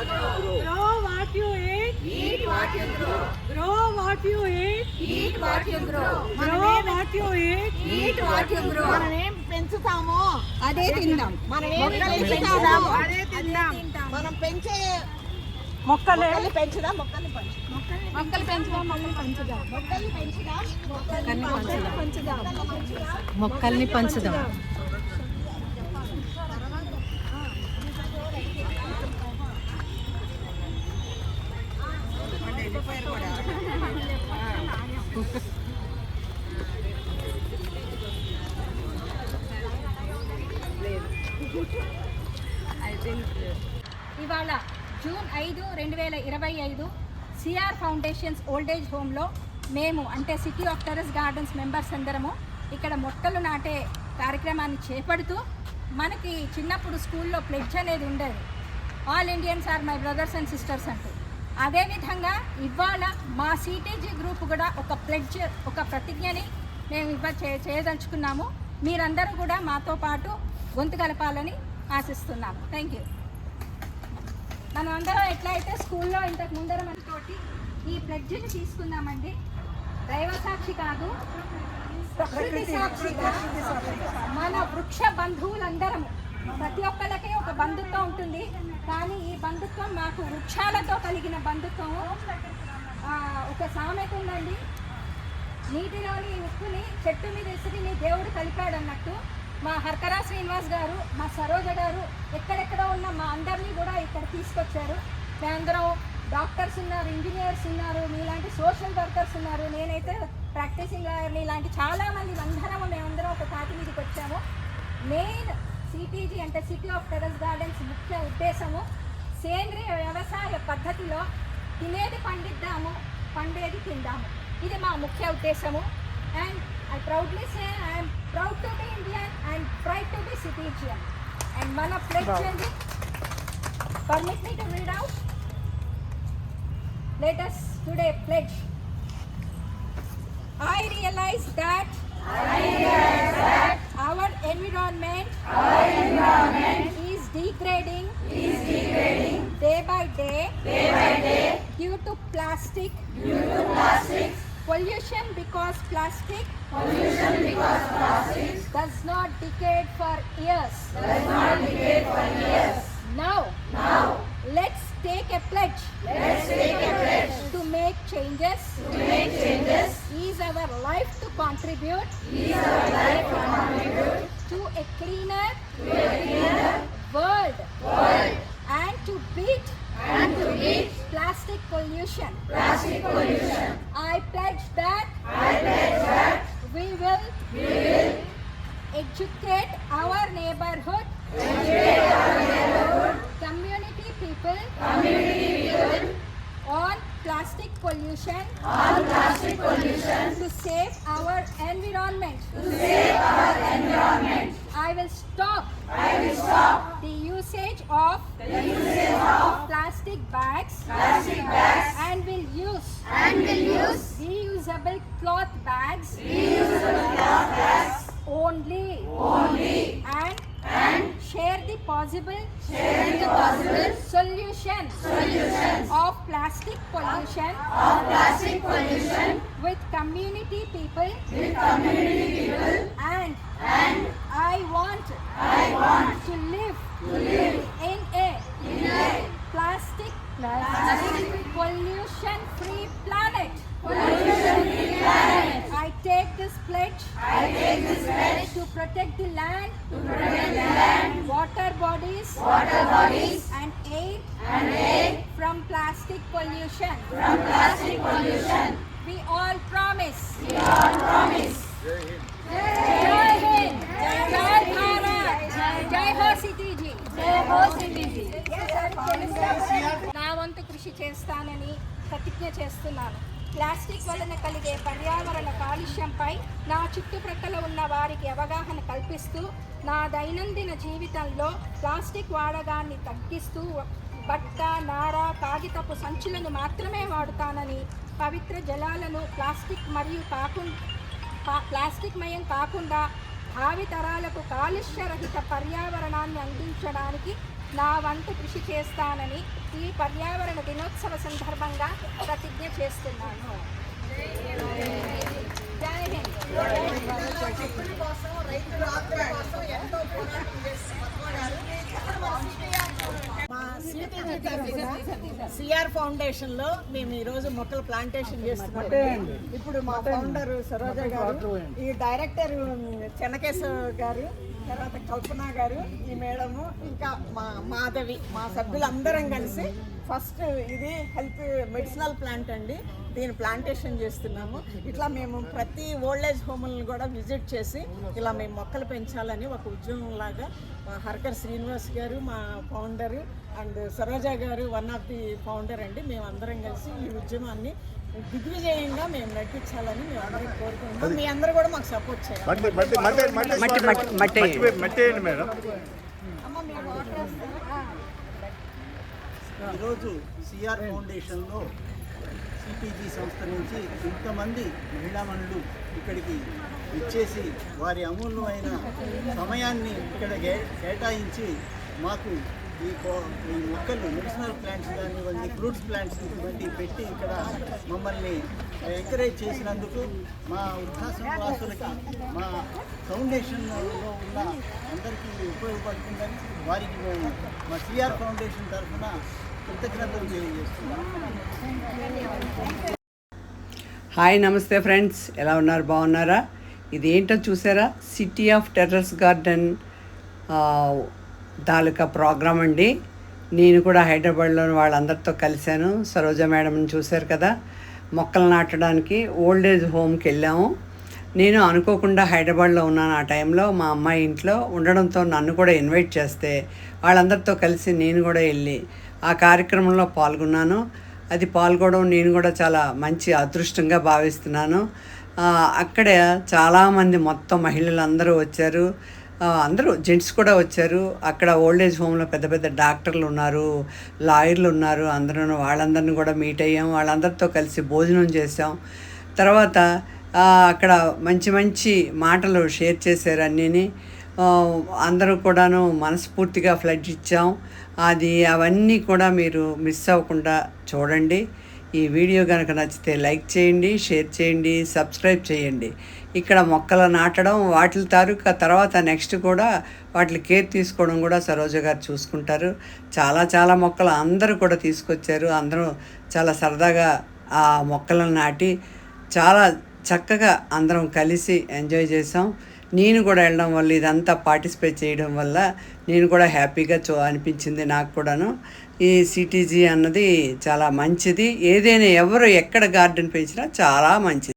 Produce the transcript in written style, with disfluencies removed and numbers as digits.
Grow what you eat. Eat what you grow. Grow what you eat. Eat what you grow. Grow what you eat. Eat what you grow. మనం ఏం పెంచుతామో అదే తిందాం. మనం ఏం పెంచుతామో అదే తిందాం. మనం పెంచే మొక్కలే పెంచుదాం, మొక్కల్ని పెంచుదాం. మొక్కలు పెంచుదాం, మొక్కలు పెంచుదాం. మొక్కల్ని పెంచుదాం, మొక్కల్ని పెంచుదాం. ఇవాళ జూన్ 5, 2025 సిఆర్ ఫౌండేషన్స్ ఓల్డేజ్ హోమ్లో మేము అంటే city of terrace gardens members అందరము ఇక్కడ మొక్కలు నాటే కార్యక్రమాన్ని చేపడుతూ మనకి చిన్నప్పుడు స్కూల్లో ప్లెడ్జ్ అనేది ఉండేది, all Indians are my brothers and sisters అంటూ. అదేవిధంగా ఇవాళ మా సిటీజీ గ్రూప్ కూడా ఒక ప్లెడ్జ్, ఒక ప్రతిజ్ఞని మేము చేయదలుచుకున్నాము. మీరందరూ కూడా మాతో పాటు గొంతు కలపాలని ఆశిస్తున్నాము. Thank you. మనం అందరం ఎట్లయితే స్కూల్లో ఇంతకు ముందర మనతోటి ఈ ప్లెడ్జ్ని తీసుకుందామండి. దైవ సాక్షి కాదు, ప్రకృతి సాక్షిగా మన వృక్ష బంధువులందరము, ప్రతి ఒక్కళ్ళకి ఒక బంధుత్వం ఉంటుంది. కానీ ఈ బంధుత్వం మాకు వృక్షాలతో కలిగిన బంధుత్వం. ఒక సామెత ఉందండి, నీటిలోని ఉప్పుని చెట్టు మీద ఇసిరిని దేవుడు కలిపాడు అన్నట్టు. మా హర్కరా శ్రీనివాస్ గారు, మా సరోజ గారు ఎక్కడెక్కడో ఉన్న మా అందరినీ కూడా ఇక్కడ తీసుకొచ్చారు. మేమందరం డాక్టర్స్ ఉన్నారు, ఇంజనీర్స్ ఉన్నారు, మీలాంటి సోషల్ వర్కర్స్ ఉన్నారు, నేనైతే ప్రాక్టీసింగ్ లాయర్ని, ఇలాంటి చాలామంది అందరము మేమందరం ఒక తాటి మీదకి వచ్చాము. మెయిన్ సిటీజీ అంటే సిటీ ఆఫ్ టెర్రస్ గార్డెన్స్ ముఖ్య ఉద్దేశము సేంద్రియ వ్యవసాయ పద్ధతిలో తినేది పండిద్దాము, పండేది తిందాము. ఇది మా ముఖ్య ఉద్దేశము. And I proudly say I am proud to be Indian and proud to be Citizen. And మన pledge అండి, permit me to read out. Let us today pledge. I realize that our environment is degrading day by day due to plastic pollution, because plastic does not decay for years. Now let's take a pledge to make changes. Is our life to contribute to a cleaner world and to beat plastic pollution. I pledge that we will educate our neighborhood, community people on plastic pollution, to save our environment. I will stop the usage of plastic bags and will use reusable cloth bags only and share the possible solution of plastic pollution with community people. And I want to live in a plastic pollution free planet. I take this pledge to protect the land, water bodies and air from plastic pollution. We all promise. Jai Hind, Jai Bharat, Jai Ho City Ji. నా వంతు కృషి చేస్తానని ప్రతిజ్ఞ చేస్తున్నాను. Plastic వలన కలిగే పర్యావరణ కాలుష్యంపై నా చుట్టుప్రక్కల ఉన్న వారికి అవగాహన కల్పిస్తూ నా దైనందిన జీవితంలో ప్లాస్టిక్ వాడకాన్ని తగ్గిస్తూ బట్ట, నార, కాగితపు సంచులను మాత్రమే వాడుతానని, పవిత్ర జలాలను ప్లాస్టిక్ మయం కాకుండా భావి తరాలకు కాలుష్యరహిత పర్యావరణాన్ని అందించడానికి నా వంతు కృషి చేస్తానని ఈ పర్యావరణ దినోత్సవ సందర్భంగా ప్రతిజ్ఞ చేస్తున్నాను. జై హింద్. మా సిటీజీ తరఫున సిఆర్ ఫౌండేషన్ లో మేము ఈ రోజు మొక్కలు ప్లాంటేషన్ చేస్తున్నాం. ఇప్పుడు మా ఫౌండర్ సరోజ గారు, ఈ డైరెక్టర్ చెన్నకేశవ్ గారు, తర్వాత కల్పన గారు, ఈ మేడము, ఇంకా మా మాధవి, మా సభ్యులందరం కలిసి ఫస్ట్ ఇది హెల్త్ మెడిసినల్ ప్లాంట్ అండి, దీని ప్లాంటేషన్ చేస్తున్నాము. ఇట్లా మేము ప్రతి ఓల్డేజ్ హోమ్లను కూడా విజిట్ చేసి ఇలా మేము మొక్కలు పెంచాలని ఒక ఉద్యమం లాగా హర్కర్ శ్రీనివాస్ గారు మా ఫౌండరు అండ్ సరోజ గారు వన్ ఆఫ్ ది ఫౌండర్ అండి, మేము అందరం కలిసి ఈ ఉద్యమాన్ని దిగ్విజయంగా మేము నడిపించాలని మేము అందరం కోరుకుంటాం. మీ అందరూ కూడా మాకు సపోర్ట్ చేయాలి. అమ్మ మీరు వాటర్ వేస్తారా? ఈరోజు సిఆర్ ఫౌండేషన్లో సిటీజీ సంస్థ నుంచి ఇంతమంది మహిళామణులు ఇక్కడికి ఇచ్చేసి వారి అమూల్యమైన సమయాన్ని ఇక్కడ కేటాయించి మాకు ఈ మొక్కలు మెడిసినల్ ప్లాంట్స్ కానివ్వండి, ఫ్రూట్స్ ప్లాంట్స్ ఇటువంటి పెట్టి ఇక్కడ మమ్మల్ని ఎంకరేజ్ చేసినందుకు మా వృద్ధాశ్రమవాసులకి మా ఫౌండేషన్లో ఉన్న అందరికీ ఉపయోగపడుతుందని వారికి మేము మా సిఆర్ ఫౌండేషన్ తరఫున కృతజ్ఞతలు తెలియజేస్తున్నాం. హాయ్, నమస్తే ఫ్రెండ్స్, ఎలా ఉన్నారు? బాగున్నారా? ఇది ఏంటో చూసారా? సిటీ ఆఫ్ టెర్రస్ గార్డెన్ తాలూకా ప్రోగ్రామ్ అండి. నేను కూడా హైదరాబాద్లోని వాళ్ళందరితో కలిశాను. సరోజ మేడంని చూశారు కదా. మొక్కలు నాటడానికి ఓల్డేజ్ హోమ్కి వెళ్ళాము. నేను అనుకోకుండా హైదరాబాద్లో ఉన్నాను. ఆ టైంలో మా అమ్మాయి ఇంట్లో ఉండడంతో నన్ను కూడా ఇన్వైట్ చేస్తే వాళ్ళందరితో కలిసి నేను కూడా వెళ్ళి ఆ కార్యక్రమంలో పాల్గొన్నాను. అది పాల్గొనడం నేను కూడా చాలా మంచి అదృష్టంగా భావిస్తున్నాను. అక్కడ చాలామంది మొత్తం మహిళలు అందరూ వచ్చారు. అందరూ జెంట్స్ కూడా వచ్చారు. అక్కడ ఓల్డేజ్ హోమ్లో పెద్ద పెద్ద డాక్టర్లు ఉన్నారు, లాయర్లు ఉన్నారు. అందరూ వాళ్ళందరినీ కూడా మీట్ అయ్యాం. వాళ్ళందరితో కలిసి భోజనం చేసాం. తర్వాత అక్కడ మంచి మంచి మాటలు షేర్ చేశారు అన్నీని. అందరూ కూడాను మనస్ఫూర్తిగా ఫ్లడ్ ఇచ్చాం. అవన్నీ కూడా మీరు మిస్ అవ్వకుండా చూడండి. ఈ వీడియో కనుక నచ్చితే లైక్ చేయండి, షేర్ చేయండి, సబ్స్క్రైబ్ చేయండి. ఇక్కడ మొక్కలు నాటడం, వాటి తర్వాత నెక్స్ట్ కూడా వాటి కేర్ తీసుకోవడం కూడా సరోజ గారు చూసుకుంటారు. చాలా చాలా మొక్కలు అందరూ కూడా తీసుకొచ్చారు. అందరూ చాలా సరదాగా ఆ మొక్కలను నాటి చాలా చక్కగా అందరం కలిసి ఎంజాయ్ చేసాం. నేను కూడా వెళ్ళడం వల్ల, ఇదంతా పార్టిసిపేట్ చేయడం వల్ల నేను కూడా హ్యాపీగా అనిపించింది నాకు కూడాను. ఈ సిటీజీ అన్నది చాలా మంచిది. ఏదైనా ఎవరు ఎక్కడ గార్డెన్ పెంచినా చాలా మంచిది.